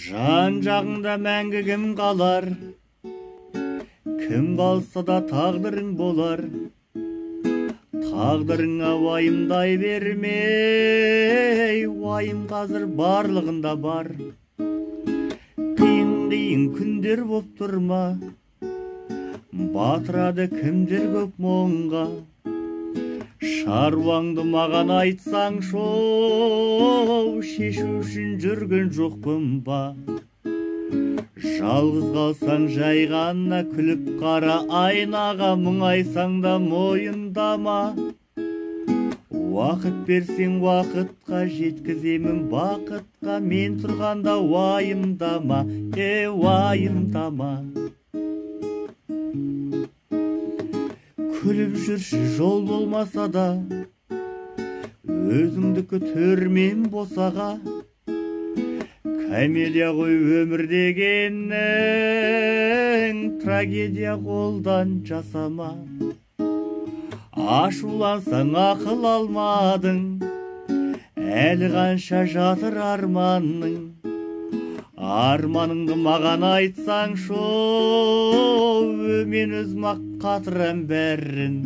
Жан жағыңда мәңгі кім қалар? Кім қалса да тағдырың болар. Тағдырыңа уайымдай бермей, уайым қазір барлығында бар. Қиын күндер боп тұрма, батырады кімдер көп мұңға. Шаруаңды маған айтсаң шоу, шешу үшін жүрген жоқпын ба? Жалғыз қалсаң жай ғана күліп қара айнаға, мұңайсаң да мойындама. Уақыт берсең уақытқа жеткіземін бақытқа, мен тұрғанда уайымдама, уайымдама. Күліп жүрші жол болмаса да, өзіңдікі түрмен босаға. Комедия ғой өмір дегенің, трагедия қолдан жасама. Ашулансаң ақыл алмадың, әлі қанша жатыр арманың. Арманыңды маған айтсаң шоу, мен өзім-ақ қатырам бәрін.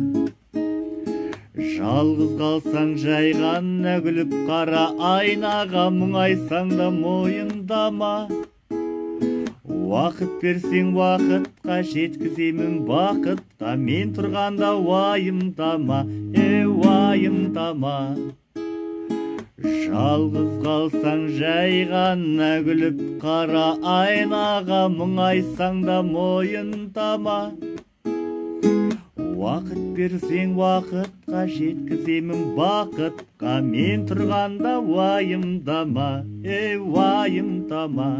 Жалғыз қалсаң жай ғана күліп қара айнаға, мұңайсаң да мойындама. Уақыт берсең уақытқа жеткіземін бақытқа, мен тұрғанда уайымдама, уайымдама. Жалғыз қалсаң жай ғана күліп қара айнаға, мұңайсаң да мойындама. Уақыт берсең уақытқа жеткіземін бақытқа, мен тұрғанда уайымдама, уайымдама.